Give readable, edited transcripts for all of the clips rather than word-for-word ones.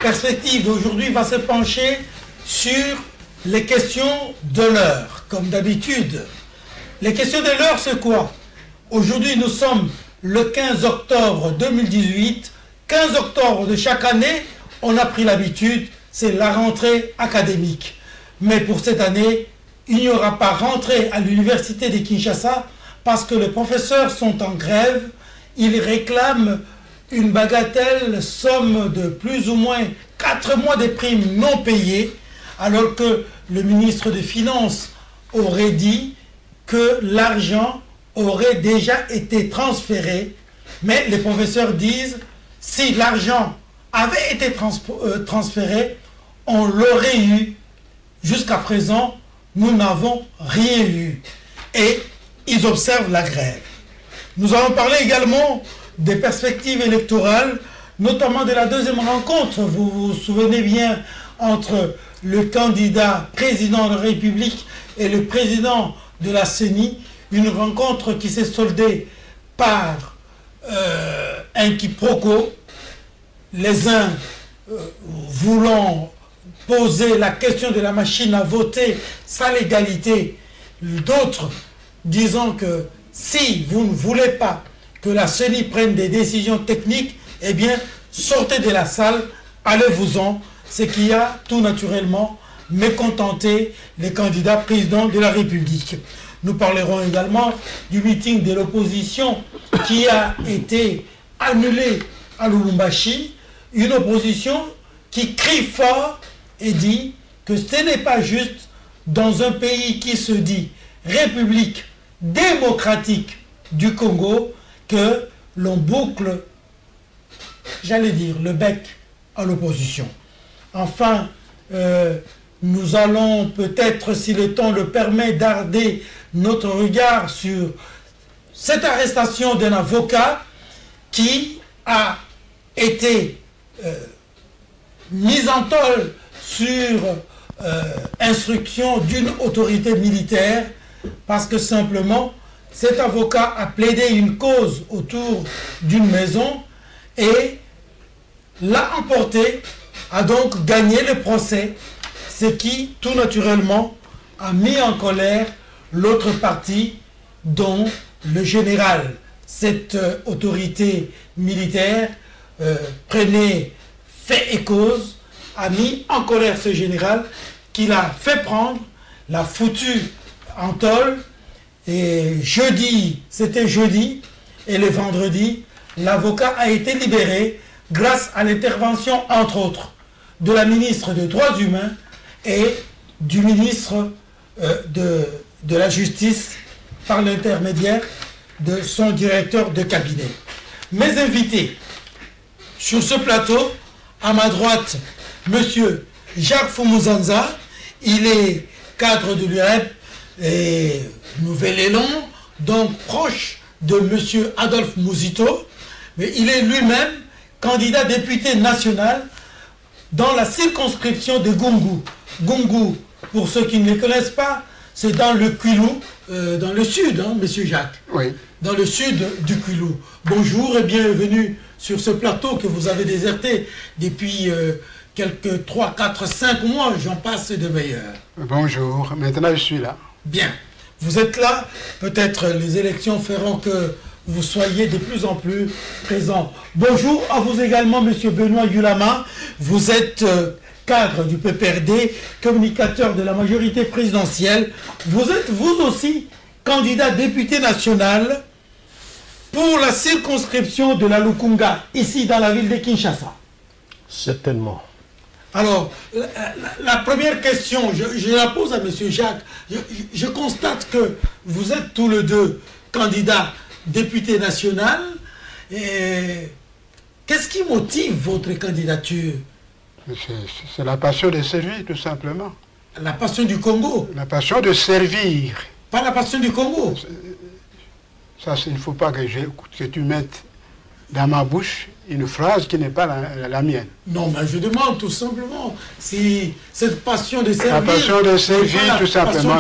Perspective d'aujourd'hui va se pencher sur les questions de l'heure, comme d'habitude. Les questions de l'heure, c'est quoi? Aujourd'hui, nous sommes le 15 octobre 2018. 15 octobre de chaque année, on a pris l'habitude, c'est la rentrée académique. Mais pour cette année, il n'y aura pas rentrée à l'université de Kinshasa parce que les professeurs sont en grève. Ils réclament une bagatelle somme de plus ou moins 4 mois de primes non payées, alors que le ministre des Finances aurait dit que l'argent aurait déjà été transféré. Mais les professeurs disent, si l'argent avait été transféré, on l'aurait eu. Jusqu'à présent, nous n'avons rien eu. Et ils observent la grève. Nous allons parler également des perspectives électorales, notamment de la deuxième rencontre, vous vous souvenez bien, entre le candidat président de la République et le président de la CENI, une rencontre qui s'est soldée par un quiproquo, les uns voulant poser la question de la machine à voter, sa légalité, d'autres disant que si vous ne voulez pas que la CENI prenne des décisions techniques, eh bien, sortez de la salle, allez-vous-en, ce qui a tout naturellement mécontenté les candidats présidents de la République. Nous parlerons également du meeting de l'opposition qui a été annulé à Lubumbashi, une opposition qui crie fort et dit que ce n'est pas juste dans un pays qui se dit République démocratique du Congo que l'on boucle, j'allais dire, le bec à l'opposition. Enfin, nous allons peut-être, si le temps le permet, darder notre regard sur cette arrestation d'un avocat qui a été mis en tôle sur instruction d'une autorité militaire parce que simplement cet avocat a plaidé une cause autour d'une maison et l'a emporté, a donc gagné le procès, ce qui tout naturellement a mis en colère l'autre partie dont le général, cette autorité militaire prenait fait et cause, a mis en colère ce général qui l'a fait prendre, l'a foutu en tôle. Et jeudi, c'était jeudi, et le vendredi, l'avocat a été libéré grâce à l'intervention, entre autres, de la ministre des Droits humains et du ministre de la Justice par l'intermédiaire de son directeur de cabinet. Mes invités sur ce plateau, à ma droite, monsieur Jacques Fumuzanza, il est cadre de l'UREP et Nouvel Élan, donc proche de M. Adolphe Mouzito, mais il est lui-même candidat député national dans la circonscription de Gungu. Gungu, pour ceux qui ne le connaissent pas, c'est dans le Kwilu, dans le sud, hein, M. Jacques. Oui. Dans le sud du Kwilu. Bonjour et bienvenue sur ce plateau que vous avez déserté depuis quelques 3, 4, 5 mois, j'en passe de meilleurs. Bonjour, maintenant je suis là. Bien, vous êtes là, peut-être les élections feront que vous soyez de plus en plus présents. Bonjour à vous également, monsieur Benoît Yulama, vous êtes cadre du PPRD, communicateur de la majorité présidentielle. Vous êtes vous aussi candidat député national pour la circonscription de la Lukunga, ici dans la ville de Kinshasa. Certainement. Alors, la première question, je la pose à M. Jacques. Je constate que vous êtes tous les deux candidats députés national. Qu'est-ce qui motive votre candidature? C'est la passion de servir, tout simplement. La passion du Congo? La passion de servir. Pas la passion du Congo? Ça, il ne faut pas que tu mettes dans ma bouche une phrase qui n'est pas la mienne. Non, mais je demande tout simplement si cette passion de servir... La passion de servir, tout simplement,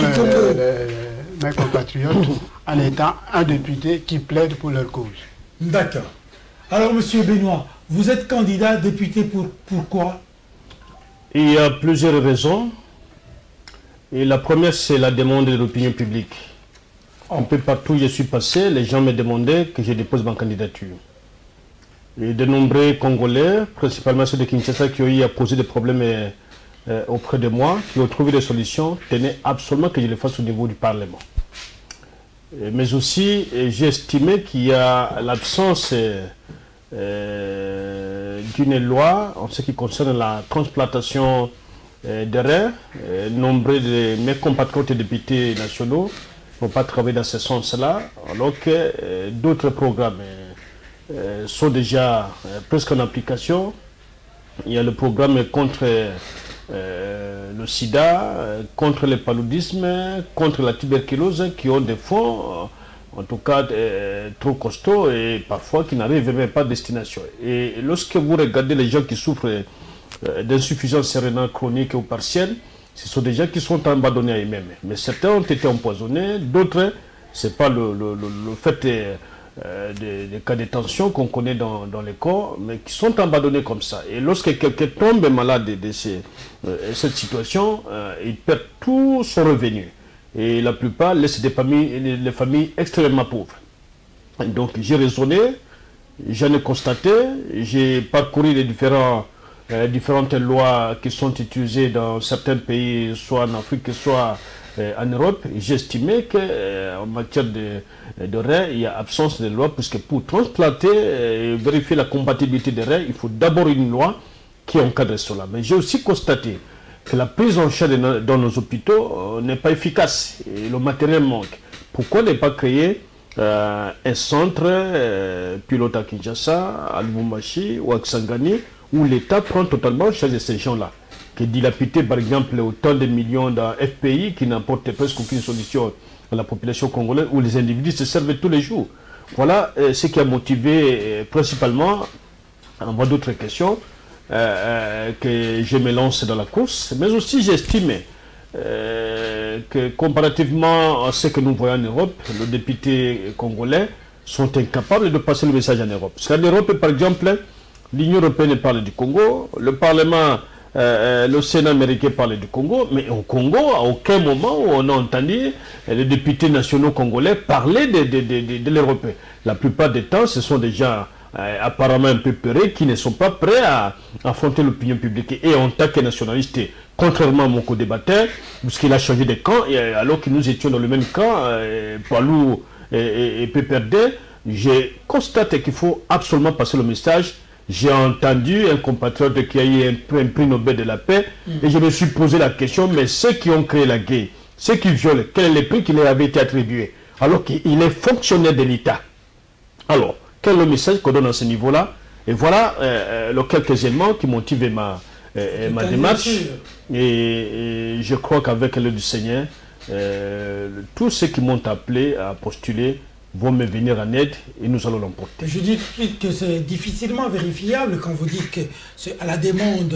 mes compatriotes, en étant un député qui plaide pour leur cause. D'accord. Alors, monsieur Benoît, vous êtes candidat député pour quoi? Il y a plusieurs raisons. Et la première, c'est la demande de l'opinion publique. Un peu partout où je suis passé, les gens me demandaient que je dépose ma candidature. Et de nombreux Congolais, principalement ceux de Kinshasa, qui ont eu à poser des problèmes auprès de moi, qui ont trouvé des solutions, tenaient absolument que je le fasse au niveau du Parlement. Mais aussi, j'ai estimé qu'il y a l'absence d'une loi en ce qui concerne la transplantation des reins. Nombreux de mes compatriotes et députés nationaux n'ont pas travaillé dans ce sens-là, alors que d'autres programmes sont déjà presque en application. Il y a le programme contre le sida, contre le paludisme, contre la tuberculose, qui ont des fonds, en tout cas trop costauds et parfois qui n'arrivent même pas à destination. Et lorsque vous regardez les gens qui souffrent d'insuffisance rénale chronique ou partielle, ce sont des gens qui sont abandonnés à eux-mêmes. Mais certains ont été empoisonnés, d'autres, ce n'est pas le fait des cas de tension qu'on connaît dans les corps, mais qui sont abandonnés comme ça. Et lorsque quelqu'un tombe malade de cette situation, il perd tout son revenu. Et la plupart laissent des familles extrêmement pauvres. Et donc j'ai raisonné, j'en ai constaté, j'ai parcouru les différentes lois qui sont utilisées dans certains pays, soit en Afrique, soit en Europe. J'ai estimé qu'en matière de reins, il y a absence de loi, puisque pour transplanter et vérifier la compatibilité des reins, il faut d'abord une loi qui encadre cela. Mais j'ai aussi constaté que la prise en charge dans nos hôpitaux n'est pas efficace et le matériel manque. Pourquoi ne pas créer un centre pilote à Kinshasa, à Lubumbashi ou à Kisangani, où l'État prend totalement en charge de ces gens-là, qui dilapident par exemple autant de millions dans FPI qui n'apportent presque aucune solution à la population congolaise, où les individus se servent tous les jours. Voilà ce qui a motivé principalement, en voie d'autres questions, que je me lance dans la course. Mais aussi j'estime que comparativement à ce que nous voyons en Europe, les députés congolais sont incapables de passer le message en Europe. Parce qu'en Europe, par exemple, l'Union européenne parle du Congo, le Parlement, le Sénat américain parle du Congo, mais au Congo, à aucun moment on a entendu les députés nationaux congolais parler de l'Europe. La plupart du temps, ce sont des gens apparemment un peu peureux qui ne sont pas prêts à affronter l'opinion publique. Et en tant que nationaliste, contrairement à mon co-débatteur, puisqu'il a changé de camp, et alors que nous étions dans le même camp, Poilou et PPRD, je constate qu'il faut absolument passer le message. J'ai entendu un compatriote qui a eu un prix Nobel de la paix, et je me suis posé la question, mais ceux qui ont créé la guerre, ceux qui violent, quel est le prix qui leur avait été attribué, alors qu'il est fonctionnaire de l'État? Alors, quel est le message qu'on donne à ce niveau-là? Et voilà les quelques éléments qui motivent ma démarche. Et je crois qu'avec l'aide du Seigneur, tous ceux qui m'ont appelé à postuler vont me venir en aide et nous allons l'emporter. Je dis tout de suite que c'est difficilement vérifiable quand vous dites que c'est à la demande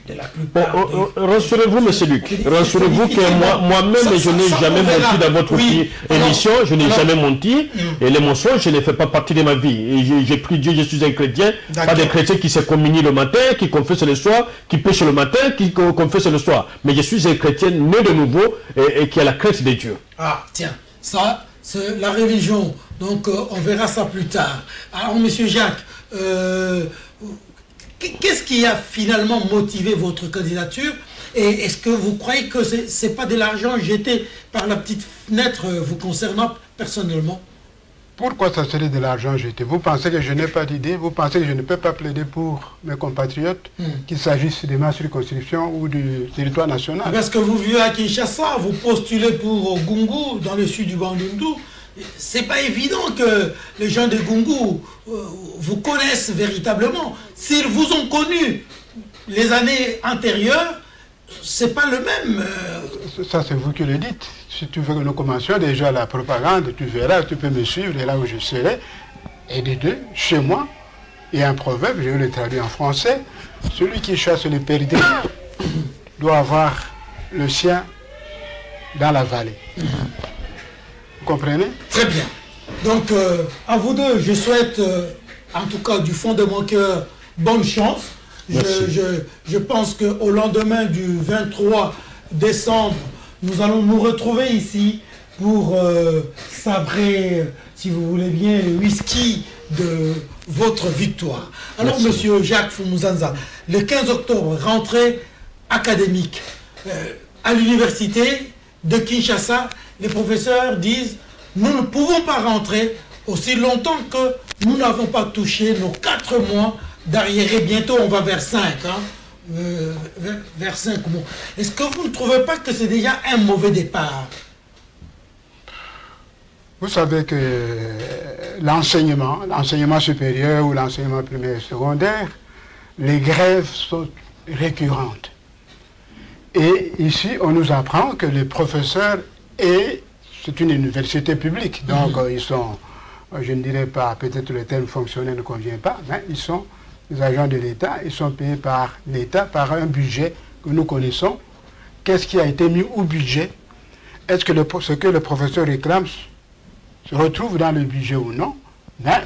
de la plupart. Rassurez-vous, M. Luc, rassurez-vous que moi-même, je n'ai jamais menti dans votre émission, je n'ai jamais menti, et les mensonges, je ne fais pas partie de ma vie. Et j'ai pris Dieu, je suis un chrétien, pas des chrétiens qui se communient le matin, qui confessent le soir, qui pêchent le matin, qui confessent le soir. Mais je suis un chrétien né de nouveau et qui a la crainte de Dieu. Ah, tiens, ça, c'est la religion. Donc, on verra ça plus tard. Alors, M. Jacques, qu'est-ce qui a finalement motivé votre candidature? Et est-ce que vous croyez que ce n'est pas de l'argent jeté par la petite fenêtre vous concernant personnellement? Pourquoi ça serait de l'argent jeté? Vous pensez que je n'ai pas d'idée? Vous pensez que je ne peux pas plaider pour mes compatriotes, qu'il s'agisse de ma circonscription ou du territoire national? Parce que vous vivez à Kinshasa, vous postulez pour Gungu, dans le sud du Bandundu. C'est pas évident que les gens de Gungu vous connaissent véritablement. S'ils vous ont connu les années antérieures, c'est pas le même. Ça, c'est vous qui le dites. Si tu veux que nous commencions déjà la propagande, tu verras, tu peux me suivre et là où je serai. Et de deux, chez moi, il y a un proverbe, je vais le traduire en français. Celui qui chasse le perdrix doit avoir le sien dans la vallée. Vous comprenez? Très bien. Donc, à vous deux, je souhaite, en tout cas du fond de mon cœur, bonne chance. Je pense qu'au lendemain du 23 décembre, nous allons nous retrouver ici pour sabrer, si vous voulez bien, le whisky de votre victoire. Alors, monsieur Jacques Fumuzanza, le 15 octobre, rentrée académique. À l'université de Kinshasa, les professeurs disent « Nous ne pouvons pas rentrer aussi longtemps que nous n'avons pas touché nos 4 mois d'arriéré. Bientôt, on va vers 5. Hein, vers 5 mois. Est-ce que vous ne trouvez pas que c'est déjà un mauvais départ? Vous savez que l'enseignement supérieur ou l'enseignement primaire et secondaire, les grèves sont récurrentes. Et ici, on nous apprend que les professeurs, et c'est une université publique, donc ils sont, je ne dirais pas, peut-être le terme fonctionnaire ne convient pas, mais ils sont des agents de l'État, ils sont payés par l'État, par un budget que nous connaissons. Qu'est-ce qui a été mis au budget? Est-ce que ce que le professeur réclame se retrouve dans le budget ou non? Mais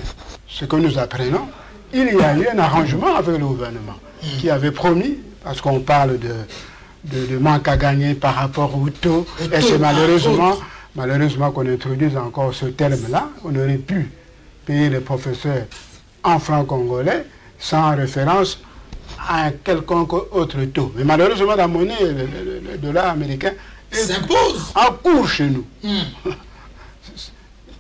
ce que nous apprenons, il y a eu un arrangement avec le gouvernement qui avait promis, parce qu'on parle de manque à gagner par rapport au taux, et c'est malheureusement qu'on introduise encore ce terme-là. On aurait pu payer les professeurs en francs congolais sans référence à un quelconque autre taux. Mais malheureusement, la monnaie, le dollar américain, s'impose en cours chez nous.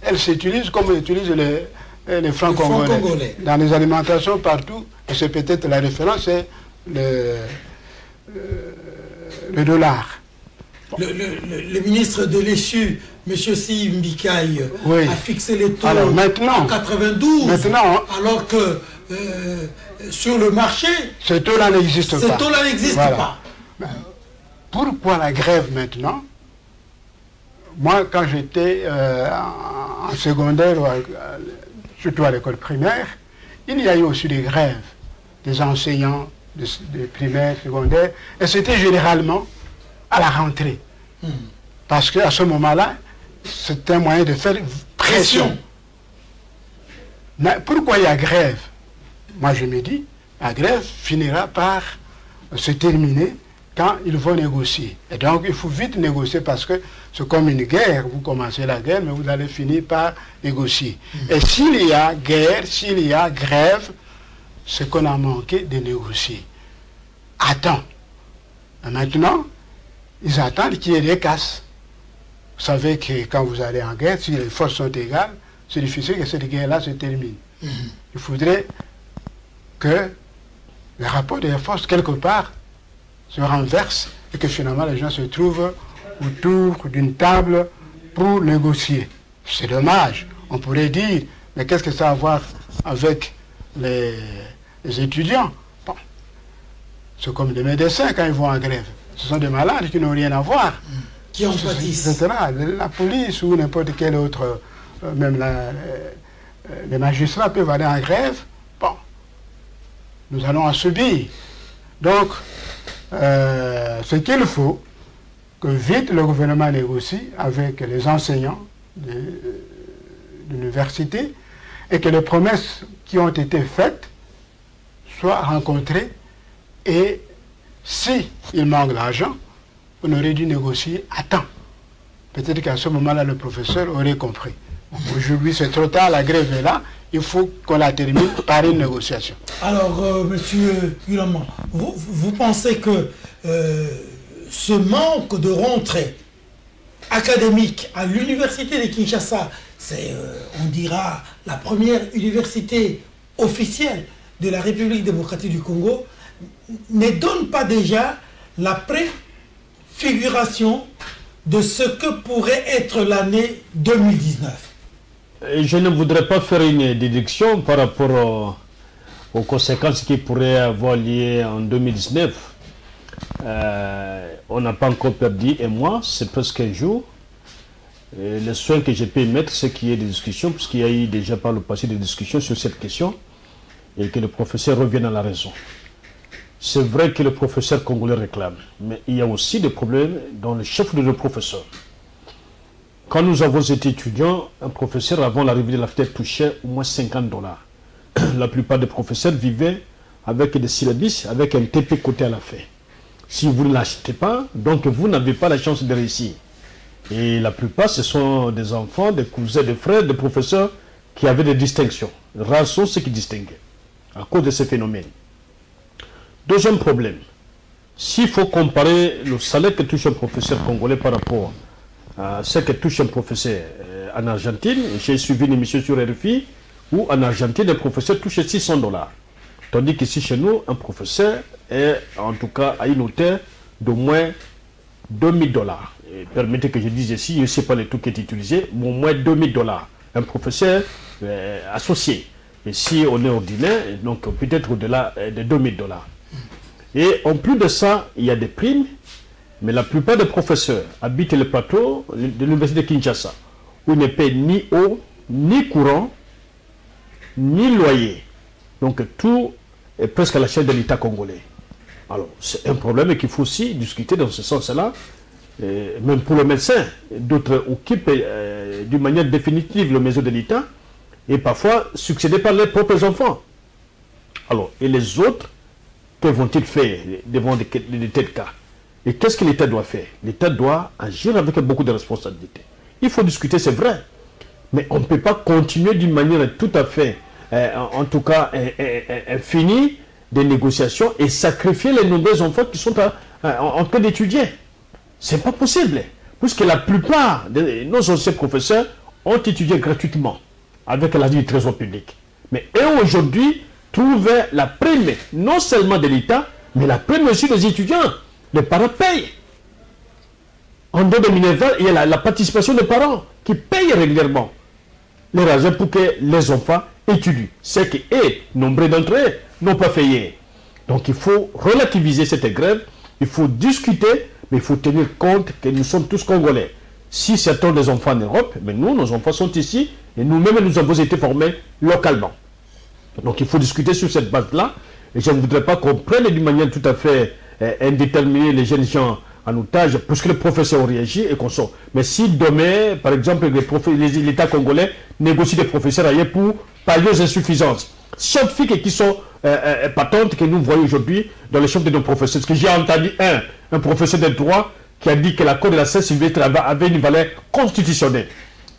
Elle s'utilise comme on utilise les francs congolais. Dans les alimentations partout, et c'est peut-être la référence, c'est le dollar. Le ministre de l'Essu, M. Si Mbikaï, a fixé les taux alors, en 92, alors que sur le marché, ce taux-là n'existe pas. Ce taux-là n'existe pas. Pourquoi la grève maintenant? Moi, quand j'étais en secondaire, surtout à l'école primaire, il y a eu aussi des grèves des enseignants de primaire, secondaire, et c'était généralement à la rentrée. Parce qu'à ce moment-là, c'était un moyen de faire pression. Mais pourquoi il y a grève? Moi, je me dis, la grève finira par se terminer quand ils vont négocier. Et donc, il faut vite négocier parce que c'est comme une guerre. Vous commencez la guerre, mais vous allez finir par négocier. Et s'il y a guerre, s'il y a grève, c'est qu'on a manqué de négocier. Attends. Et maintenant, ils attendent qu'il y ait des casses. Vous savez que quand vous allez en guerre, si les forces sont égales, c'est difficile que cette guerre-là se termine. Il faudrait que le rapport des forces, quelque part, se renverse et que finalement les gens se trouvent autour d'une table pour négocier. C'est dommage. On pourrait dire, mais qu'est-ce que ça a à voir avec les étudiants? Bon. C'est comme des médecins quand ils vont en grève. Ce sont des malades qui n'ont rien à voir. Qui en pâtissent. La police ou n'importe quel autre, même les magistrats peuvent aller en grève. Bon, nous allons en subir. Donc, ce qu'il faut, que vite le gouvernement négocie avec les enseignants de l'université et que les promesses qui ont été faites soient rencontrées. Et si il manque d'argent, on aurait dû négocier à temps. Peut-être qu'à ce moment-là, le professeur aurait compris. Aujourd'hui, c'est trop tard, la grève est là, il faut qu'on la termine par une négociation. Alors, monsieur Yulaman, vous pensez que ce manque de rentrée académique à l'université de Kinshasa, c'est, on dira, la première université officielle de la République démocratique du Congo, ne donne pas déjà la préfiguration de ce que pourrait être l'année 2019? Je ne voudrais pas faire une déduction par rapport aux conséquences qui pourraient avoir lieu en 2019. On n'a pas encore perdu un mois, c'est presque un jour. Et le soin que je peux mettre, c'est qu'il y ait des discussions, puisqu'il y a eu déjà par le passé des discussions sur cette question, et que le professeur revienne à la raison. C'est vrai que le professeur congolais réclame, mais il y a aussi des problèmes dans le chef de nos professeurs. Quand nous avons été étudiants, un professeur avant l'arrivée de la fête touchait au moins $50. La plupart des professeurs vivaient avec des syllabus, avec un TP côté à la fin. Si vous ne l'achetez pas, donc vous n'avez pas la chance de réussir. Et la plupart, ce sont des enfants, des cousins, des frères, des professeurs qui avaient des distinctions. Rares sont ceux qui distinguent à cause de ces phénomènes. Deuxième problème, s'il faut comparer le salaire que touche un professeur congolais par rapport à ce que touche un professeur en Argentine, j'ai suivi une émission sur RFI où en Argentine, un professeur touche $600. Tandis qu'ici chez nous, un professeur est en tout cas à une hauteur d'au moins $2000. Permettez que je dise ici, je ne sais pas le tout qui est utilisé, mais au moins $2000. Un professeur associé. Et si on est ordinaire, donc peut-être au-delà de $2000. Et en plus de ça, il y a des primes, mais la plupart des professeurs habitent le plateau de l'université de Kinshasa, où ils ne paient ni eau, ni courant, ni loyer. Donc tout est presque à la chaîne de l'État congolais. Alors c'est un problème qu'il faut aussi discuter dans ce sens-là. Même pour les médecins, d'autres occupent d'une manière définitive le maison de l'État et parfois succédés par leurs propres enfants. Alors, et les autres, que vont-ils faire devant des tels cas? Et qu'est-ce que l'État doit faire? L'État doit agir avec beaucoup de responsabilités. Il faut discuter, c'est vrai, mais on ne peut pas continuer d'une manière tout à fait, en tout cas, infinie, des négociations et sacrifier les nombreux enfants qui sont en train d'étudier. C'est pas possible, puisque la plupart de nos anciens professeurs ont étudié gratuitement avec l'aide du trésor public. Mais eux aujourd'hui trouvent la prime non seulement de l'État, mais la prime aussi des étudiants. Les parents payent. En dehors de Minerva, il y a la participation des parents qui payent régulièrement les raisons pour que les enfants étudient. C'est que nombreux d'entre eux n'ont pas fait hier. Donc il faut relativiser cette grève, il faut discuter, mais il faut tenir compte que nous sommes tous Congolais. Si certains des enfants en Europe, mais nous, nos enfants sont ici, et nous-mêmes, nous avons été formés localement. Donc il faut discuter sur cette base-là, et je ne voudrais pas qu'on prenne d'une manière tout à fait indéterminée les jeunes gens en otage, puisque les professeurs ont réagi et qu'on sort. Mais si demain, par exemple, l'État congolais négocie des professeurs ailleurs pour pallier aux insuffisances scientifiques qui sont patentes que nous voyons aujourd'hui dans les chefs de nos professeurs. Parce que j'ai entendu un professeur de droit qui a dit que l'accord de la Saint-Sylvestre avait une valeur constitutionnelle.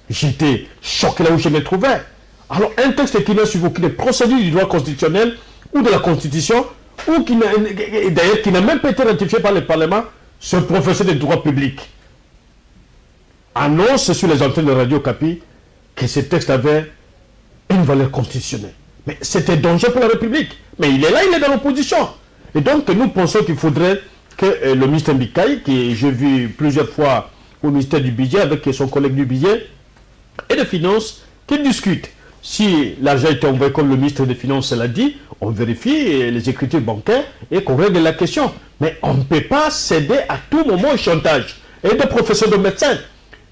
J'étais choqué là où je me trouvais. Alors un texte qui n'a suivi aucune procédure du droit constitutionnel ou de la Constitution, ou qui d'ailleurs qui n'a même pas été ratifié par le Parlement, ce professeur de droit public annonce sur les antennes de Radio Kapi que ce texte avait une valeur constitutionnelle. Mais c'était dangereux pour la République. Mais il est là, il est dans l'opposition. Et donc nous pensons qu'il faudrait que le ministre Mbikaï, qui j'ai vu plusieurs fois au ministère du Budget avec son collègue du Budget et des Finances, qu'il discute. Si l'argent est envoyé comme le ministre des Finances l'a dit, on vérifie les écritures bancaires et qu'on règle la question. Mais on ne peut pas céder à tout moment au chantage. Et de professeurs de médecins.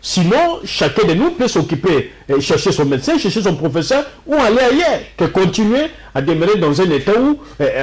Sinon, chacun de nous peut s'occuper, chercher son médecin, chercher son professeur ou aller ailleurs. Que continuer à demeurer dans un état où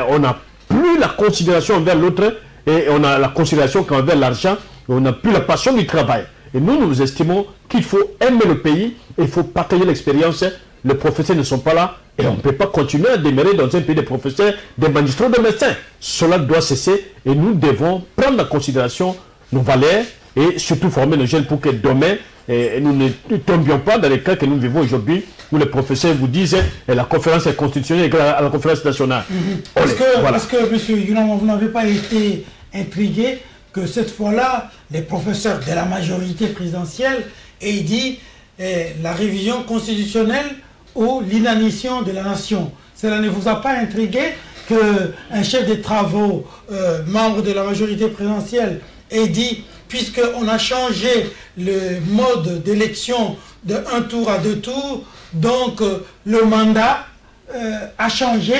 on n'a plus la considération envers l'autre et on a la considération qu'envers l'argent, on n'a plus la passion du travail. Et nous estimons qu'il faut aimer le pays et il faut partager l'expérience. Les professeurs ne sont pas là et on ne peut pas continuer à demeurer dans un pays de professeurs, des magistrats, de médecins. Cela doit cesser et nous devons prendre en considération nos valeurs et surtout former nos jeunes pour que demain, nous ne tombions pas dans les cas que nous vivons aujourd'hui où les professeurs vous disent la conférence est constitutionnelle égale à la conférence nationale. Parce que M. Yunan, vous n'avez pas été intrigué que cette fois-là, les professeurs de la majorité présidentielle aient dit la révision constitutionnelle ou l'inanition de la nation. Cela ne vous a pas intrigué qu'un chef de travaux, membre de la majorité présidentielle, ait dit, puisqu'on a changé le mode d'élection de un tour à 2 tours, donc le mandat a changé,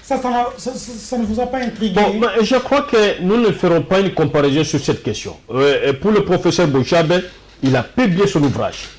ça ne vous a pas intrigué? Bon, je crois que nous ne ferons pas une comparaison sur cette question. Pour le professeur Bouchabe, il a publié son ouvrage.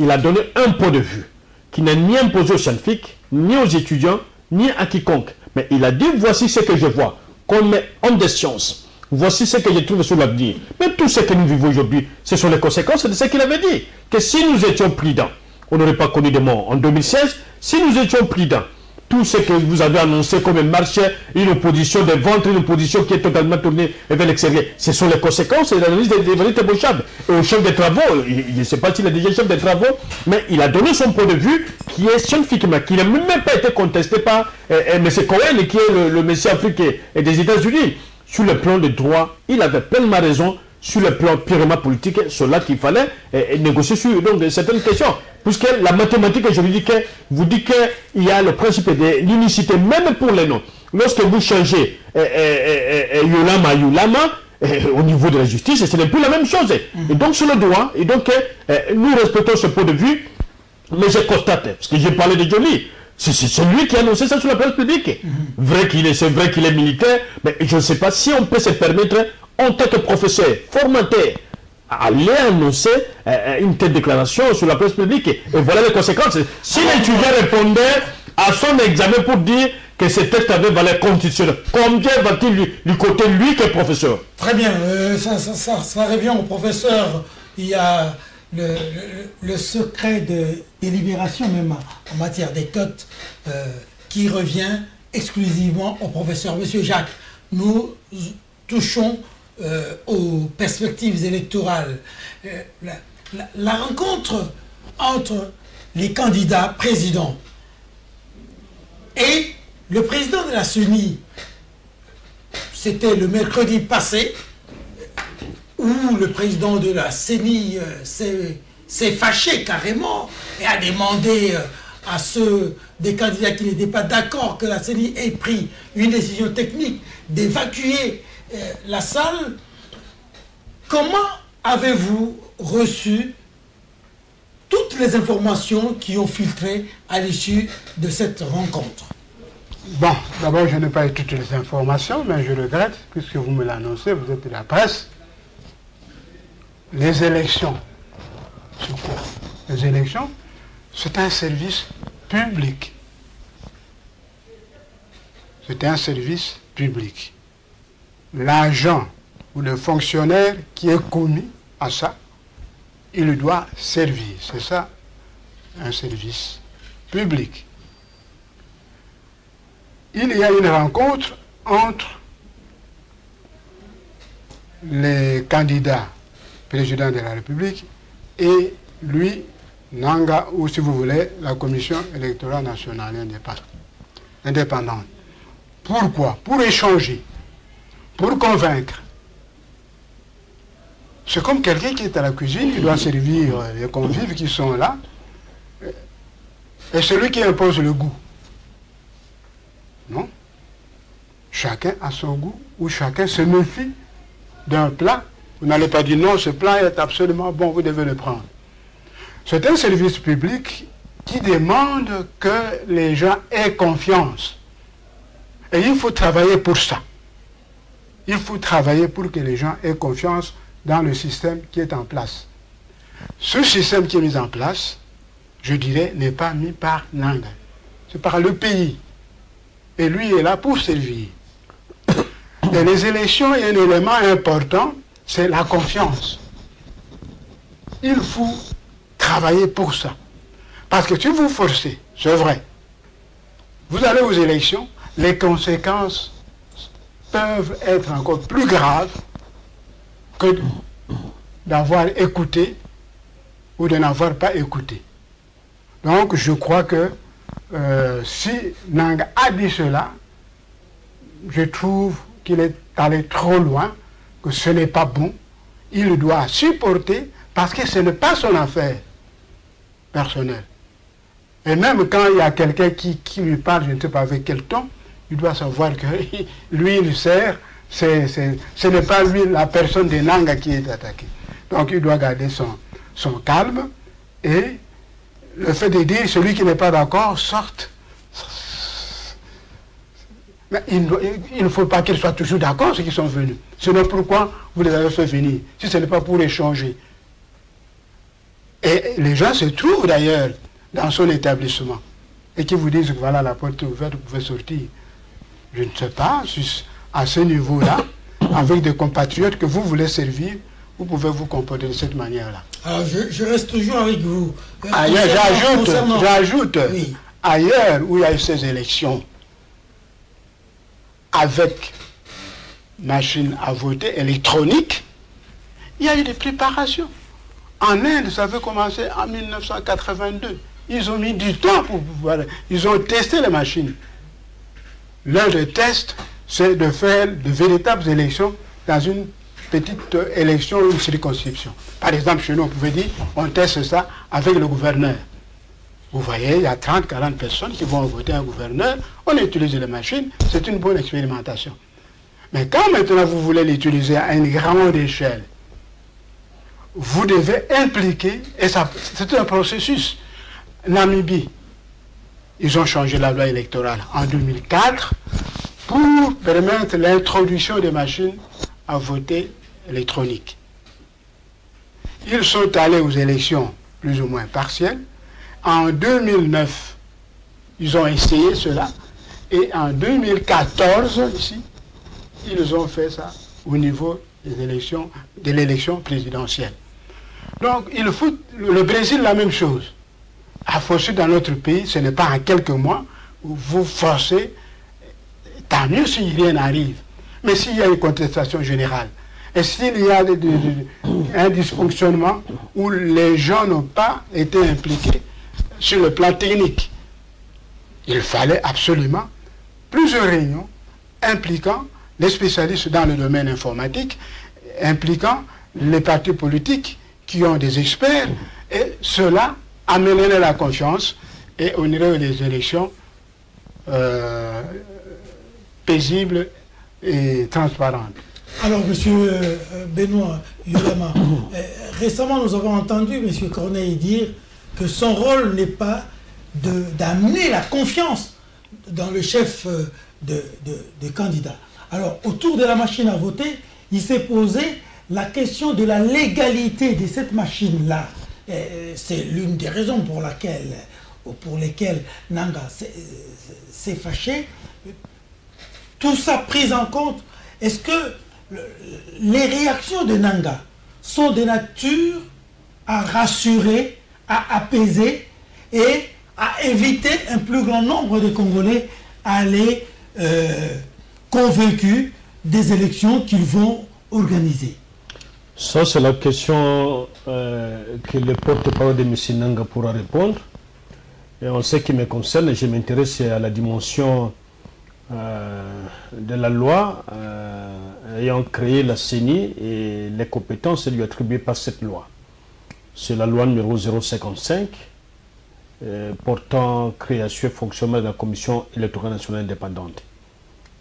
Il a donné un point de vue qui n'est ni imposé aux scientifiques, ni aux étudiants, ni à quiconque. Mais il a dit, voici ce que je vois comme homme des sciences. Voici ce que je trouve sur l'avenir. Mais tout ce que nous vivons aujourd'hui, ce sont les conséquences de ce qu'il avait dit. Que si nous étions prudents, on n'aurait pas connu de mort en 2016. Si nous étions prudents, tout ce que vous avez annoncé comme un marché, une opposition des ventes, une opposition qui est totalement tournée vers l'extérieur. Ce sont les conséquences et l'analyse des vérités Bochab. Et au chef des travaux, je ne sais pas s'il est déjà chef des travaux, mais il a donné son point de vue qui est scientifiquement, qui n'a même pas été contesté par M. Cohen, qui est le Messie africain et des États-Unis. Sur le plan des droits, il avait pleinement raison. Sur le plan purement politique, c'est là qu'il fallait négocier sur donc, certaines questions. Puisque la mathématique juridique vous dit qu'il y a le principe de l'unicité, même pour les noms. Lorsque vous changez Yolama à Yolama, au niveau de la justice, ce n'est plus la même chose. Et donc, sur le droit, et donc, nous respectons ce point de vue, mais je constate, parce que j'ai parlé de Johnny, c'est lui qui a annoncé ça sur la place publique. C'est vrai qu'il est militaire, mais je ne sais pas si on peut se permettre, en tant que professeur formateur, à aller annoncer une telle déclaration sur la place publique. Et voilà les conséquences. Si l'étudiant répondait à son examen pour dire que ce texte avait valeur constitutionnelle, combien va-t-il lui côté lui qui est professeur? Très bien, ça revient au professeur. Il y a le secret de délibération, même en matière des cotes, qui revient exclusivement au professeur. Monsieur Jacques, nous touchons aux perspectives électorales. La rencontre entre les candidats présidents et le président de la CENI, c'était le mercredi passé, où le président de la CENI s'est fâché carrément et a demandé à ceux des candidats qui n'étaient pas d'accord que la CENI ait pris une décision technique d'évacuer la salle. Comment avez-vous reçu toutes les informations qui ont filtré à l'issue de cette rencontre? Bon, d'abord, je n'ai pas eu toutes les informations, mais je regrette, puisque vous me l'annoncez, vous êtes de la presse. Les élections, c'est quoi? Les élections, c'est un service public. C'est un service public. L'agent ou le fonctionnaire qui est commis à ça, il doit servir. C'est ça, un service public. Il y a une rencontre entre les candidats président de la République et lui, Nanga, ou si vous voulez, la Commission électorale nationale indépendante. Pourquoi? Pour échanger, pour convaincre. C'est comme quelqu'un qui est à la cuisine, il doit servir les convives qui sont là, et celui qui impose le goût. Non? Chacun a son goût, ou chacun se méfie d'un plat. Vous n'allez pas dire non, ce plat est absolument bon, vous devez le prendre. C'est un service public qui demande que les gens aient confiance. Et il faut travailler pour ça. Il faut travailler pour que les gens aient confiance dans le système qui est en place. Ce système qui est mis en place, je dirais, n'est pas mis par Nanga. C'est par le pays. Et lui est là pour servir. Et les élections, il y a un élément important, c'est la confiance. Il faut travailler pour ça. Parce que si vous forcez, c'est vrai, vous allez aux élections, les conséquences peuvent être encore plus graves que d'avoir écouté ou de n'avoir pas écouté. Donc je crois que si Nanga a dit cela, je trouve qu'il est allé trop loin, que ce n'est pas bon. Il doit supporter parce que ce n'est pas son affaire personnelle. Et même quand il y a quelqu'un qui lui parle, je ne sais pas avec quel ton, il doit savoir que lui, il sert, ce n'est pas lui, la personne de Nanga qui est attaquée. Donc il doit garder son calme et le fait de dire celui qui n'est pas d'accord sorte. Mais il ne faut pas qu'ils soient toujours d'accord, ceux qui sont venus. Sinon, pourquoi vous les avez fait venir? Si ce n'est pas pour échanger. Et les gens se trouvent d'ailleurs dans son établissement. Et qui vous disent que voilà, la porte est ouverte, vous pouvez sortir. Je ne sais pas, à ce niveau-là, avec des compatriotes que vous voulez servir, vous pouvez vous comporter de cette manière-là. Alors, je reste toujours avec vous. J'ajoute, oui. ailleurs où il y a eu ces élections, avec machine à voter électronique, il y a eu des préparations. En Inde, ça avait commencé en 1982. Ils ont mis du temps pour pouvoir... Ils ont testé les machines. L'un des tests, c'est de faire de véritables élections dans une petite élection ou une circonscription. Par exemple, chez nous, on pouvait dire, on teste ça avec le gouverneur. Vous voyez, il y a 30, 40 personnes qui vont voter un gouverneur, on utilise les machines, c'est une bonne expérimentation. Mais quand maintenant vous voulez l'utiliser à une grande échelle, vous devez impliquer, et ça, c'est un processus. Namibie, ils ont changé la loi électorale en 2004 pour permettre l'introduction des machines à voter électroniques. Ils sont allés aux élections plus ou moins partielles. En 2009, ils ont essayé cela. Et en 2014, ici, ils ont fait ça au niveau des élections, de l'élection présidentielle. Donc, il faut, le Brésil, la même chose. À forcer dans notre pays, ce n'est pas en quelques mois où vous forcez, tant mieux si rien n'arrive. Mais s'il y a une contestation générale, et s'il y a un dysfonctionnement où les gens n'ont pas été impliqués sur le plan technique, il fallait absolument plusieurs réunions impliquant les spécialistes dans le domaine informatique, impliquant les partis politiques qui ont des experts, et cela amènerait la confiance et on irait des élections paisibles et transparentes. Alors, monsieur Benoît Yolama, récemment nous avons entendu monsieur Corneille dire que son rôle n'est pas d'amener la confiance dans le chef de candidat. Alors, autour de la machine à voter, il s'est posé la question de la légalité de cette machine-là. C'est l'une des raisons pour lesquelles Nanga s'est fâché. Tout ça pris en compte, est-ce que les réactions de Nanga sont de nature à rassurer, à apaiser et à éviter un plus grand nombre de Congolais à aller convaincus des élections qu'ils vont organiser? Ça, c'est la question que le porte-parole de M. Nanga pourra répondre. Et en ce qui me concerne, je m'intéresse à la dimension de la loi ayant créé la CENI et les compétences lui attribuées par cette loi. C'est la loi numéro 055 portant création et fonctionnement de la Commission électorale nationale indépendante.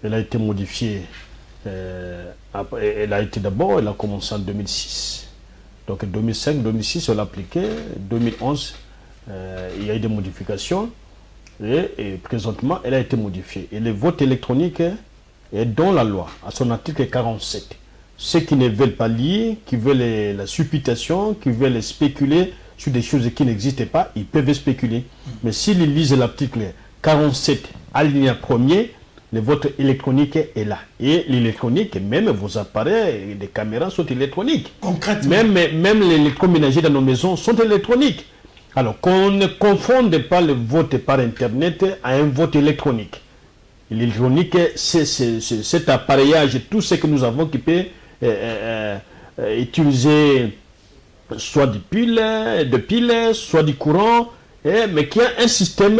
Elle a été modifiée. Elle a commencé en 2006. Donc 2005, 2006, on l'a appliquée. 2011, il y a eu des modifications. Et présentement, elle a été modifiée. Et le vote électronique est dans la loi, à son article 47. Ceux qui ne veulent pas lire, qui veulent la supputation, qui veulent spéculer sur des choses qui n'existent pas, ils peuvent spéculer. Mais s'ils lisent l'article 47, alinéa 1er, le vote électronique est là. Et l'électronique, même vos appareils, les caméras sont électroniques. Concrètement. Même les électroménagers dans nos maisons sont électroniques. Alors, qu'on ne confonde pas le vote par Internet à un vote électronique. L'électronique, c'est cet appareillage, tout ce que nous avons qui peut utiliser soit de piles, soit du courant, mais qui a un système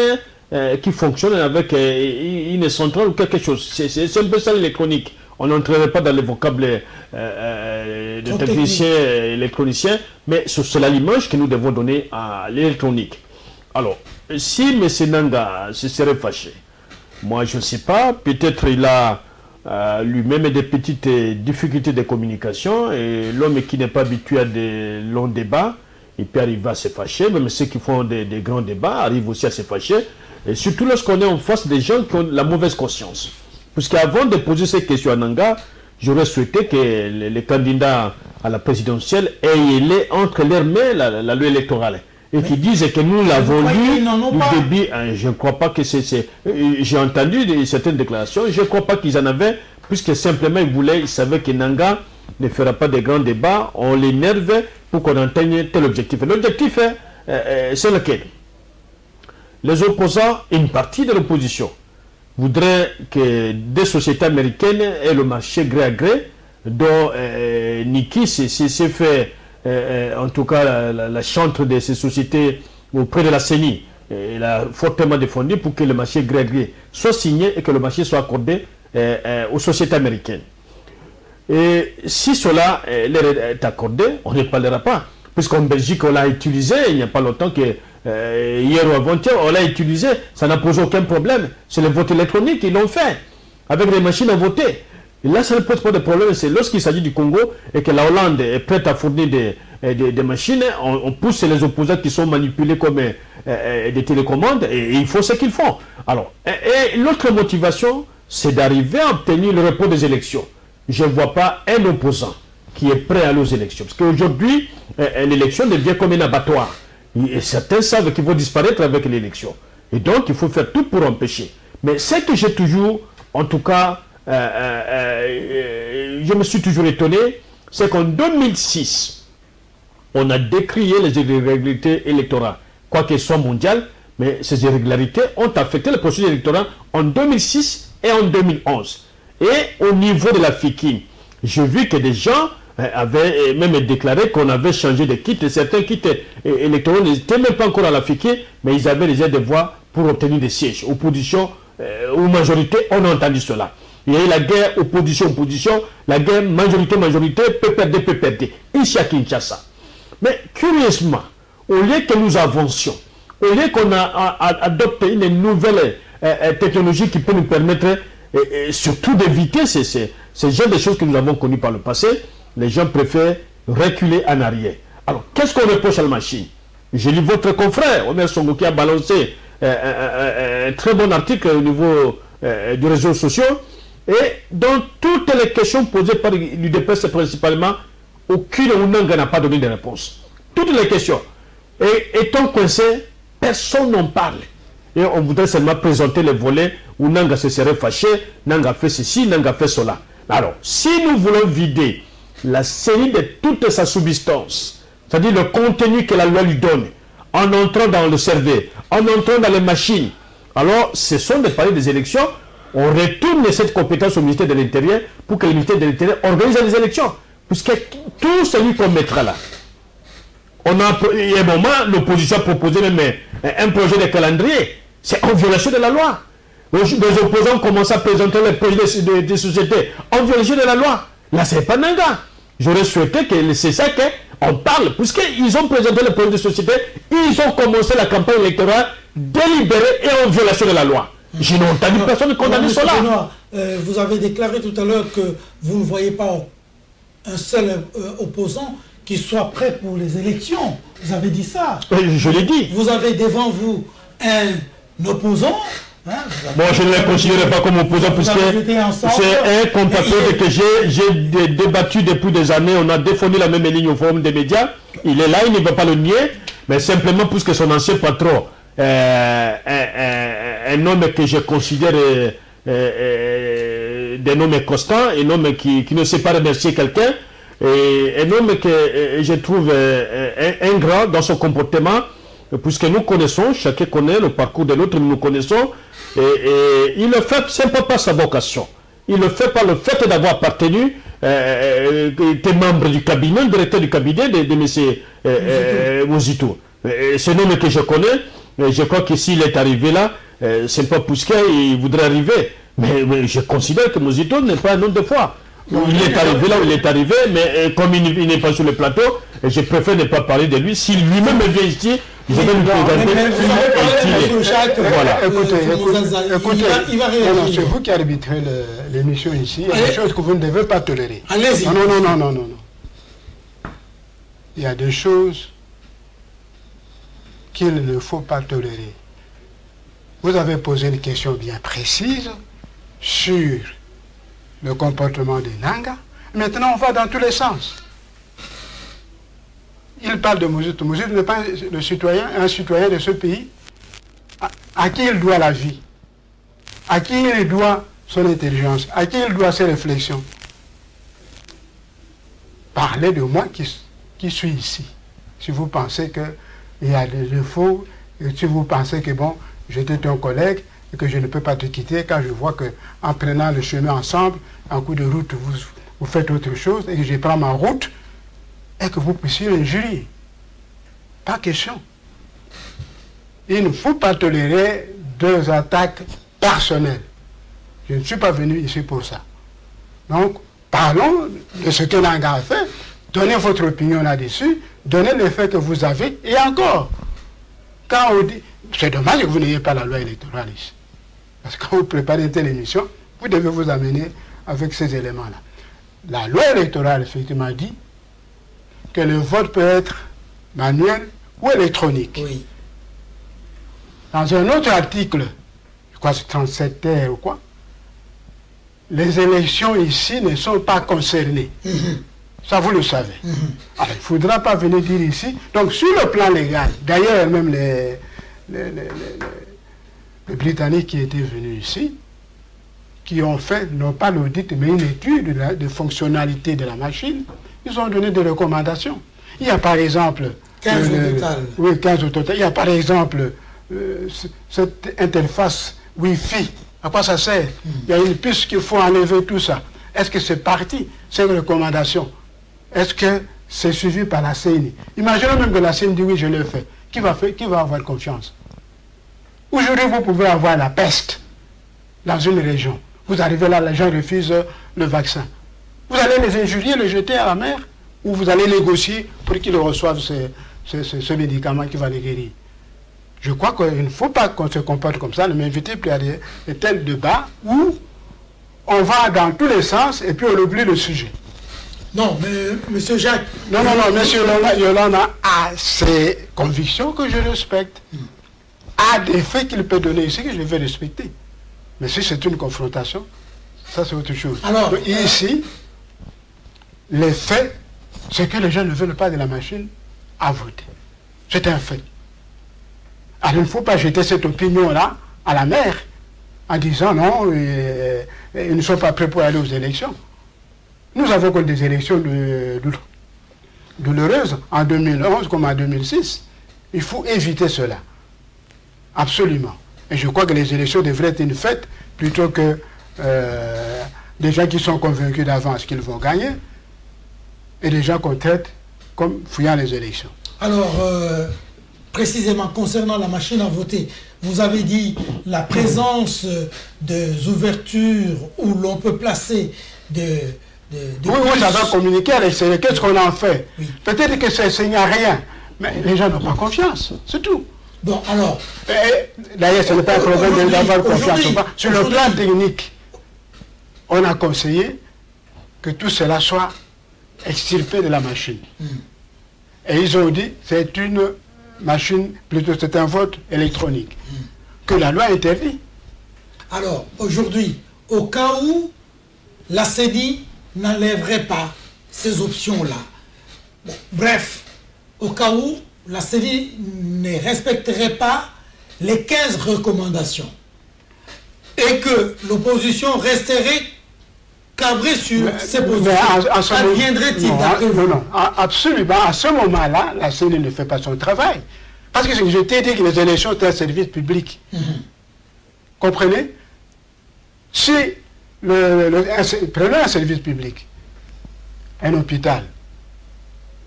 qui fonctionne avec une centrale ou quelque chose. C'est un peu ça l'électronique. On n'entrerait pas dans le vocable de technicien électronicien, mais c'est l'image que nous devons donner à l'électronique. Alors, si M. Nanga se serait fâché, moi je ne sais pas, peut-être il a lui-même des petites difficultés de communication, et l'homme qui n'est pas habitué à des longs débats, il peut arriver à se fâcher, même ceux qui font des grands débats arrivent aussi à se fâcher, et surtout lorsqu'on est en face des gens qui ont la mauvaise conscience. Parce qu'avant de poser ces questions à Nanga, j'aurais souhaité que les candidats à la présidentielle aient entre leurs mains la loi électorale. Et qui disent que nous l'avons lu du début. Je ne crois pas que c'est... J'ai entendu certaines déclarations, je ne crois pas qu'ils en avaient, puisque simplement ils savaient que Nanga ne fera pas de grands débats, on l'énerve pour qu'on atteigne tel objectif. L'objectif, c'est lequel? les opposants, une partie de l'opposition, voudraient que des sociétés américaines aient le marché gré à gré, dont Niki s'est fait, en tout cas, la chantre de ces sociétés auprès de la CENI. Il a fortement défendu pour que le marché gré à gré soit signé et que le marché soit accordé aux sociétés américaines. Et si cela est accordé, on ne parlera pas. Puisqu'en Belgique, on l'a utilisé, il n'y a pas longtemps que hier ou avant-hier, on l'a utilisé, ça n'a posé aucun problème. C'est le vote électronique, ils l'ont fait, avec des machines à voter. Et là, ça ne pose pas de problème, c'est lorsqu'il s'agit du Congo et que la Hollande est prête à fournir des machines, on pousse les opposants qui sont manipulés comme des télécommandes, et il faut ce qu'ils font. Alors, et l'autre motivation, c'est d'arriver à obtenir le report des élections. Je ne vois pas un opposant qui est prêt à aller aux élections. Parce qu'aujourd'hui, l'élection devient comme un abattoir. Et certains savent qu'ils vont disparaître avec l'élection. Et donc, il faut faire tout pour empêcher. Mais ce que j'ai toujours, en tout cas, je me suis toujours étonné, c'est qu'en 2006, on a décrié les irrégularités électorales, quoi qu'elles soient mondiales, mais ces irrégularités ont affecté le processus électoral en 2006 et en 2011. Et au niveau de la FICI, j'ai vu que des gens avaient même déclaré qu'on avait changé de kit. Certains kits électoraux n'étaient même pas encore à la FICI, mais ils avaient déjà des voix pour obtenir des sièges. Opposition ou majorité, on a entendu cela. Il y a eu la guerre opposition-opposition, la guerre majorité-majorité, PPRD, ici à Kinshasa. Mais curieusement, au lieu que nous avancions, au lieu qu'on adopte une nouvelle technologie qui peut nous permettre surtout d'éviter ces genres de choses que nous avons connues par le passé, les gens préfèrent reculer en arrière. Alors, qu'est-ce qu'on reproche à la machine? J'ai lu votre confrère, Omer Songo, qui a balancé un très bon article au niveau des réseaux sociaux, et dans toutes les questions posées par l'UDPS principalement, aucune Ounanga n'a pas donné de réponse. Toutes les questions. Et étant coincé, personne n'en parle. Et on voudrait seulement présenter les volets où Nanga se serait fâché, Nanga fait ceci, Nanga fait cela. Alors, si nous voulons vider la série de toute sa substance, c'est-à-dire le contenu que la loi lui donne, en entrant dans le cerveau, en entrant dans les machines, alors ce sont des palais des élections, on retourne cette compétence au ministère de l'Intérieur pour que le ministère de l'Intérieur organise les élections. Puisque tout celui qu'on mettra là, il y a un moment, l'opposition a proposé même un projet de calendrier. C'est en violation de la loi. Les opposants commencent à présenter les projets des sociétés en violation de la loi. Là, c'est pas Nanga. J'aurais souhaité que c'est ça qu'on parle. Puisqu'ils ont présenté les projets de société, ils ont commencé la campagne électorale délibérée et en violation de la loi. Je n'ai entendu personne condamner cela. Benoît, vous avez déclaré tout à l'heure que vous ne voyez pas un seul opposant qui soit prêt pour les élections. Vous avez dit ça. Je l'ai dit. Vous avez devant vous un opposant. Hein, bon, je ne le considère pas comme opposant puisque c'est un compatriote que j'ai débattu depuis des années. On a défendu la même ligne au forum des médias. Il est là, il ne va pas le nier, mais simplement puisque son ancien patron, un homme que je considère d'un homme constant, un homme qui ne sait pas remercier quelqu'un, et un homme que je trouve ingrat dans son comportement, puisque nous connaissons, chacun connaît le parcours de l'autre, nous connaissons, et il le fait simplement par sa vocation. Il le fait par le fait d'avoir appartenu, était membre du cabinet, directeur du cabinet de M. Mozito. C'est un homme que je connais, je crois que s'il est arrivé là, c'est pas puisqu'il voudrait arriver. Mais je considère que Mozito n'est pas un homme de foi. Il est arrivé là où il est arrivé, mais comme il n'est pas sur le plateau, je préfère ne pas parler de lui. Si lui-même vient ici, je vais lui présenter. Voilà. Écoutez, c'est vous qui arbitrez l'émission ici. Il y a des choses que vous ne devez pas tolérer. Allez-y. Non. Il y a des choses qu'il ne faut pas tolérer. Vous avez posé une question bien précise sur le comportement des Nanga. Maintenant, on va dans tous les sens. Il parle de Mozito. Mozito n'est pas un citoyen de ce pays à qui il doit la vie, à qui il doit son intelligence, à qui il doit ses réflexions. Parlez de moi qui suis ici. Si vous pensez qu'il y a des défauts, et si vous pensez que bon, j'étais ton collègue et que je ne peux pas te quitter quand je vois qu'en prenant le chemin ensemble, en cours de route, vous faites autre chose et que je prends ma route et que vous puissiez injurier. Pas question. Il ne faut pas tolérer deux attaques personnelles. Je ne suis pas venu ici pour ça. Donc, parlons de ce que Nanga a fait, donnez votre opinion là-dessus, donnez les faits que vous avez, et encore, quand on dit, c'est dommage que vous n'ayez pas la loi électorale ici. Parce que quand vous préparez une telle émission, vous devez vous amener avec ces éléments-là. La loi électorale, effectivement, dit que le vote peut être manuel ou électronique. Oui. Dans un autre article, je crois que c'est 37 terres ou quoi, les élections ici ne sont pas concernées. Ça, vous le savez. Alors, il ne faudra pas venir dire ici. Donc, sur le plan légal, d'ailleurs, même les Britanniques qui étaient venus ici, qui ont fait, non pas l'audit, mais une étude de fonctionnalité de la machine, ils ont donné des recommandations. Il y a par exemple... 15 au total. Oui, 15 au total. Il y a par exemple cette interface Wi-Fi. À quoi ça sert? Il y a une piste qu'il faut enlever tout ça. Est-ce que c'est parti, ces recommandations? Est-ce que c'est suivi par la CENI? Imaginons même que la CENI dit oui, je l'ai fait. Qui va avoir confiance? Aujourd'hui, vous pouvez avoir la peste dans une région. Vous arrivez là, les gens refusent le vaccin. Vous allez les injurier, les jeter à la mer, ou vous allez négocier pour qu'ils reçoivent ce médicament qui va les guérir. Je crois qu'il ne faut pas qu'on se comporte comme ça, ne m'invitez plus à de tels débats où on va dans tous les sens et puis on oublie le sujet. Non, mais M. Jacques... Non, M. Yolanda a ses convictions que je respecte, a des faits qu'il peut donner ici que je vais respecter. Mais si c'est une confrontation, ça c'est autre chose. Alors, donc, ici, les faits, c'est que les gens ne veulent pas de la machine à voter. C'est un fait. Alors il ne faut pas jeter cette opinion-là à la mer en disant non, ils ne sont pas prêts pour aller aux élections. Nous avons connu des élections douloureuses en 2011 comme en 2006. Il faut éviter cela. Absolument. Et je crois que les élections devraient être une fête plutôt que des gens qui sont convaincus d'avance qu'ils vont gagner et des gens qu'on traite comme fuyant les élections. Alors, précisément concernant la machine à voter, vous avez dit la présence des ouvertures où l'on peut placer oui, ça va communiquer à l'extérieur. Qu'est-ce qu'on en fait? Oui. Peut-être que ça n'y a rien, mais les gens n'ont pas confiance, c'est tout. Bon, alors... D'ailleurs, ce n'est pas un problème d'avoir confiance ou pas. Sur le plan technique, on a conseillé que tout cela soit extirpé de la machine. Et ils ont dit c'est une machine, plutôt c'est un vote électronique, que la loi interdit. Alors, aujourd'hui, au cas où la CENI n'enlèverait pas ces options-là, bon, bref, au cas où la CENI ne respecterait pas les 15 recommandations et que l'opposition resterait cabrée sur ses positions, adviendrait-il d'après vous? Non, absolument. À ce moment-là, la CENI ne fait pas son travail. Parce que je t'ai dit que les élections sont un service public. Comprenez? Si prenez un service public, un hôpital,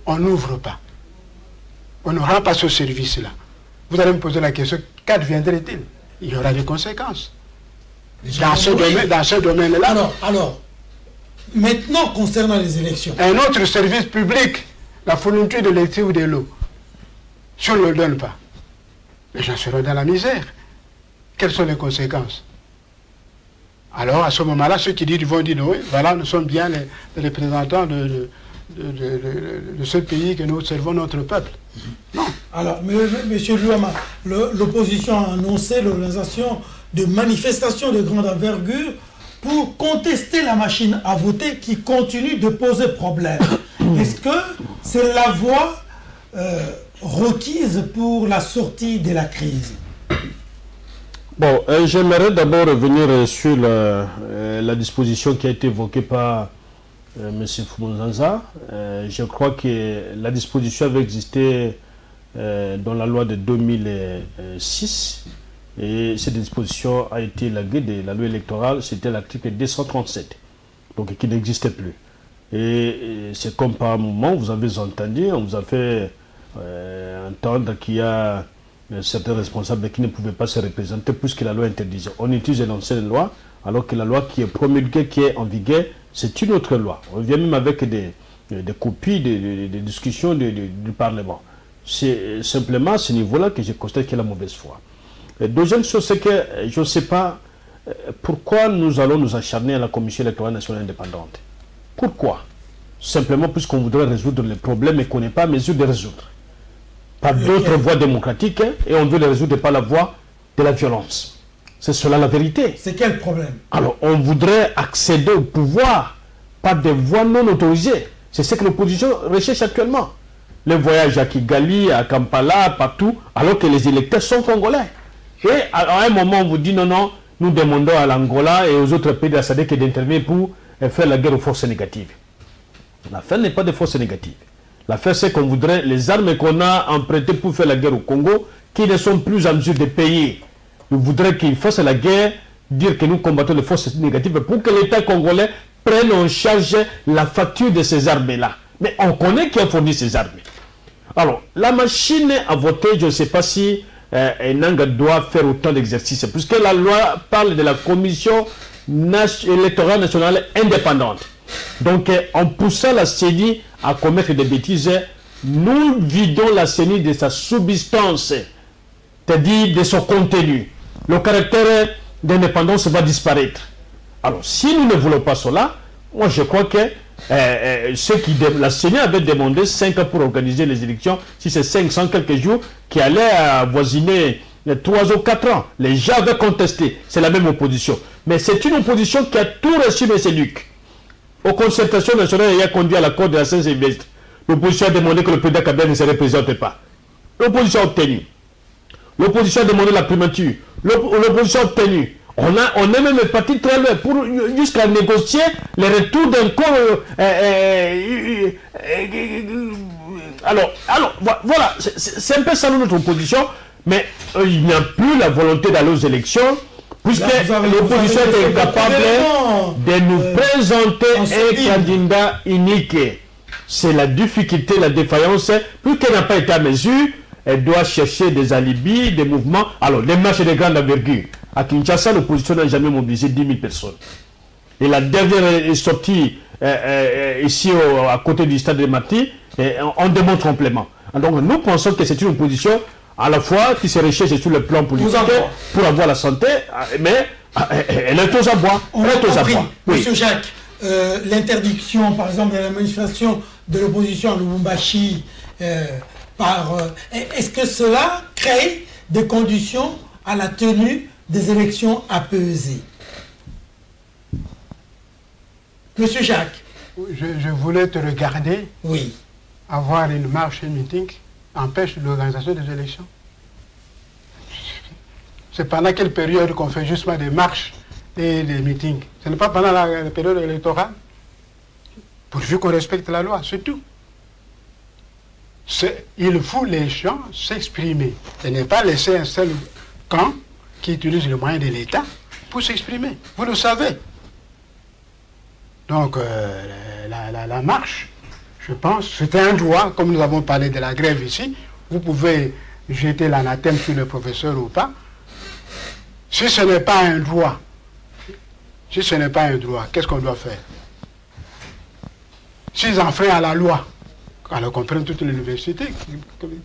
on n'ouvre pas. On n'aura pas ce service-là. Vous allez me poser la question, qu'adviendrait-il? Il y aura des conséquences. Dans ce domaine-là. Alors, maintenant, concernant les élections. Un autre service public, la fourniture de l'électricité ou de l'eau, si on ne le donne pas, les gens seront dans la misère. Quelles sont les conséquences? Alors, à ce moment-là, ceux qui disent, ils vont dire, oui, voilà, nous sommes bien les représentants de ce pays que nous servons notre peuple. Non. Alors, M. Luama, l'opposition a annoncé l'organisation de manifestations de grande envergure pour contester la machine à voter qui continue de poser problème. Est-ce que c'est la voie requise pour la sortie de la crise? Bon, j'aimerais d'abord revenir sur la disposition qui a été évoquée par M. Fumunzanza. Je crois que la disposition avait existé dans la loi de 2006 Et cette disposition a été élaguée de la loi électorale, c'était l'article 237, donc qui n'existait plus. Et c'est comme par moment, vous avez entendu, on vous a fait entendre qu'il y a certains responsables qui ne pouvaient pas se représenter puisque la loi interdisait. On utilise l'ancienne loi, alors que la loi qui est promulguée, qui est en vigueur, c'est une autre loi. On vient même avec des copies des discussions du Parlement. C'est simplement à ce niveau-là que je constate qu'il y a la mauvaise foi. Et deuxième chose, c'est que je ne sais pas pourquoi nous allons nous acharner à la Commission électorale nationale indépendante. Pourquoi? Simplement puisqu'on voudrait résoudre les problèmes et qu'on n'est pas à mesure de résoudre. Par d'autres voies démocratiques, et on veut les résoudre par la voie de la violence. C'est cela la vérité. C'est quel problème? Alors, on voudrait accéder au pouvoir par des voies non autorisées. C'est ce que l'opposition recherche actuellement. Les voyages à Kigali, à Kampala, partout, alors que les électeurs sont congolais. Et à un moment, on vous dit non, non, nous demandons à l'Angola et aux autres pays de la SADC d'intervenir pour faire la guerre aux forces négatives. L'affaire n'est pas de forces négatives. L'affaire, c'est qu'on voudrait les armes qu'on a empruntées pour faire la guerre au Congo, qui ne sont plus en mesure de payer. Nous voudrions qu'ils fassent la guerre, dire que nous combattons les forces négatives pour que l'État congolais prenne en charge la facture de ces armes-là. Mais on connaît qui a fourni ces armes. Alors, la machine à voter, je ne sais pas si Nanga doit faire autant d'exercices, puisque la loi parle de la Commission électorale nationale indépendante. Donc, en poussant la CENI à commettre des bêtises, nous vidons la CENI de sa substance, c'est-à-dire de son contenu. Le caractère d'indépendance va disparaître. Alors, si nous ne voulons pas cela, moi je crois que la CENI avait demandé 5 ans pour organiser les élections, si c'est 500 quelques jours, qui allaient avoisiner 3 ou 4 ans. Les gens avaient contesté, c'est la même opposition. Mais c'est une opposition qui a tout reçu de Luc. Aux concertations nationales ayant conduit à l'accord de la Saint-Sylvestre, l'opposition a demandé que le président Kabila ne se représente pas. L'opposition a obtenu. L'opposition a demandé la primature. L'opposition a obtenu. On est même parti très loin pour jusqu'à négocier le retour d'un corps. Alors, voilà, c'est un peu ça notre opposition, mais il n'y a plus la volonté d'aller aux élections, puisque l'opposition est incapable de nous présenter un candidat unique. C'est la difficulté, la défaillance, puisqu'elle n'a pas été à mesure. Elle doit chercher des alibis, des mouvements. Alors, les marches de grande envergure. À Kinshasa, l'opposition n'a jamais mobilisé 10 000 personnes. Et la dernière sortie ici à côté du stade de Marty, on démontre complément. Donc, nous pensons que c'est une opposition à la fois qui se recherche sur le plan politique pour avoir la santé, mais elle est aux abois. On a compris, Monsieur Jacques, l'interdiction, par exemple, de la manifestation de l'opposition à Lubumbashi, est-ce que cela crée des conditions à la tenue des élections apaisées? Monsieur Jacques. Je voulais te regarder. Oui. Avoir une marche et un meeting empêche l'organisation des élections. C'est pendant quelle période qu'on fait justement des marches et des meetings? Ce n'est pas pendant la période électorale. Pourvu qu'on respecte la loi, c'est tout. Il faut les gens s'exprimer et ne pas laisser un seul camp qui utilise le moyen de l'État pour s'exprimer. Vous le savez. Donc, la marche, je pense, c'était un droit, comme nous avons parlé de la grève ici. Vous pouvez jeter l'anathème sur le professeur ou pas. Si ce n'est pas un droit, qu'est-ce qu'on doit faire? S'ils enfreignent à la loi, alors qu'on prenne toute l'université,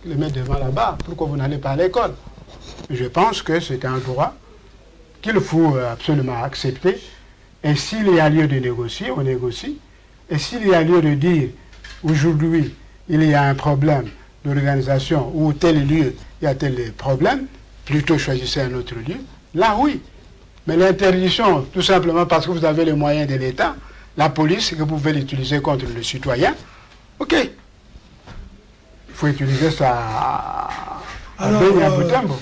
les mettre devant là-bas, pourquoi vous n'allez pas à l'école? Je pense que c'est un droit qu'il faut absolument accepter. Et s'il y a lieu de négocier, on négocie. Et s'il y a lieu de dire, aujourd'hui, il y a un problème d'organisation, ou tel lieu, il y a tel problème, plutôt choisissez un autre lieu. Là, oui. Mais l'interdiction, tout simplement parce que vous avez les moyens de l'État, la police, que vous pouvez l'utiliser contre le citoyen, ok. Il faut utiliser ça à Beni, à Butembo.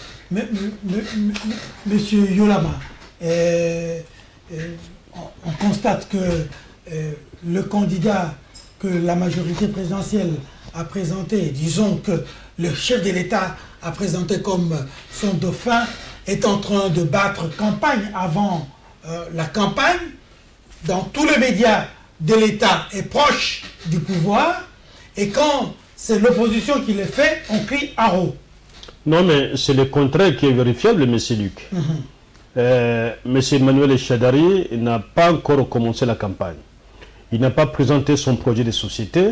Monsieur Yolama, on constate que le candidat que la majorité présidentielle a présenté, disons que le chef de l'État a présenté comme son dauphin, est en train de battre campagne avant la campagne. Dans tous les médias de l'État est proche du pouvoir. Et quand c'est l'opposition qui le fait, on crie haro. Non, mais c'est le contraire qui est vérifiable, M. Luc. M. Emmanuel Echadari n'a pas encore commencé la campagne. Il n'a pas présenté son projet de société.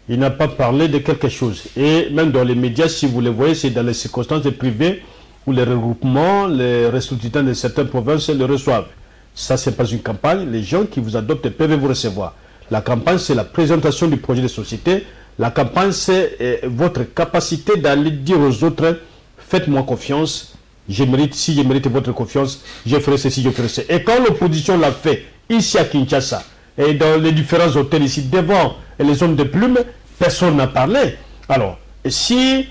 Il n'a pas parlé de quelque chose. Et même dans les médias, si vous le voyez, c'est dans les circonstances privées où les regroupements, les ressuscitants de certaines provinces le reçoivent. Ça, ce n'est pas une campagne. Les gens qui vous adoptent peuvent vous recevoir. La campagne, c'est la présentation du projet de société. La campagne, c'est votre capacité d'aller dire aux autres, faites-moi confiance, si je mérite votre confiance, je ferai ceci, je ferai ceci. Et quand l'opposition l'a fait, ici à Kinshasa, et dans les différents hôtels ici, devant les hommes de plume, personne n'a parlé. Alors, si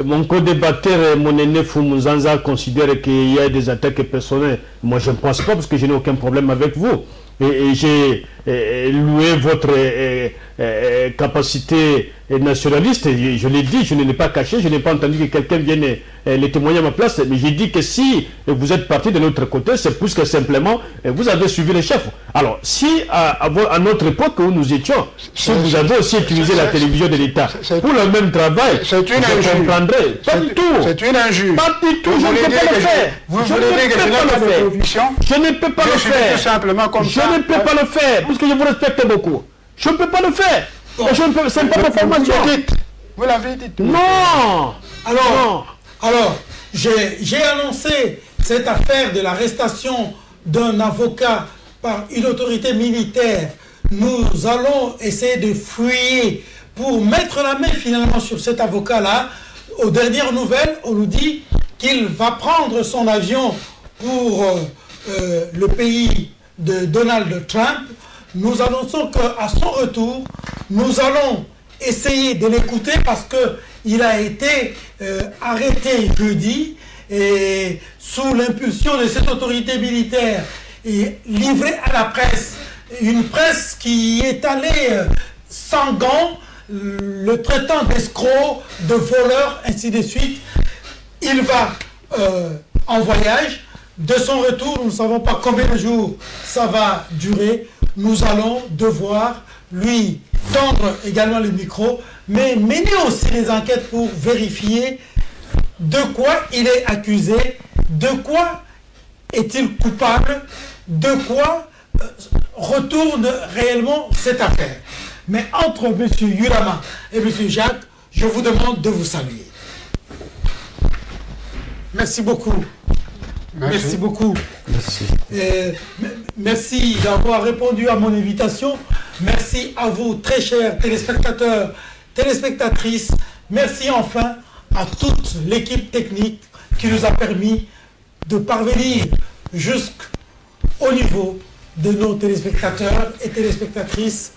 mon co-débatteur, mon aîné Foumouzanza, considère qu'il y a des attaques personnelles, moi je ne pense pas parce que je n'ai aucun problème avec vous. Et j'ai loué votre capacité nationaliste, je l'ai dit, je ne l'ai pas caché, je n'ai pas entendu que quelqu'un vienne les témoigner à ma place, mais j'ai dit que si vous êtes parti de l'autre côté, c'est plus que simplement vous avez suivi les chefs. Alors, si à notre époque où nous étions, si vous avez aussi utilisé la télévision de l'État pour le même travail, c'est une injure. Je comprendrai. Pas du tout. C'est une injure. Pas du tout, je ne peux pas le faire. Vous voulez dire que je n'ai pas de conviction? Je ne peux pas le faire. Tout simplement comme ça. Je ne peux pas le faire, parce que je vous respecte beaucoup. Je ne peux pas le faire. Et je ne peux, c'est pas ma formation. Vous l'avez dit. Non. Alors, j'ai annoncé cette affaire de l'arrestation d'un avocat par une autorité militaire. Nous allons essayer de fouiller pour mettre la main finalement sur cet avocat-là. Aux dernières nouvelles, on nous dit qu'il va prendre son avion pour le pays de Donald Trump. Nous annonçons qu'à son retour, nous allons essayer de l'écouter parce qu'il a été arrêté jeudi et sous l'impulsion de cette autorité militaire et livré à la presse. Une presse qui est allée sans gants, le traitant d'escroc, de voleur, ainsi de suite. Il va en voyage. De son retour, nous ne savons pas combien de jours ça va durer. Nous allons devoir lui tendre également le micro, mais mener aussi les enquêtes pour vérifier de quoi il est accusé, de quoi est-il coupable, de quoi retourne réellement cette affaire. Mais entre M. Yurama et M. Jacques, je vous demande de vous saluer. Merci beaucoup. Merci beaucoup. Merci. Merci d'avoir répondu à mon invitation. Merci à vous, très chers téléspectateurs, téléspectatrices. Merci enfin à toute l'équipe technique qui nous a permis de parvenir jusqu'au niveau de nos téléspectateurs et téléspectatrices.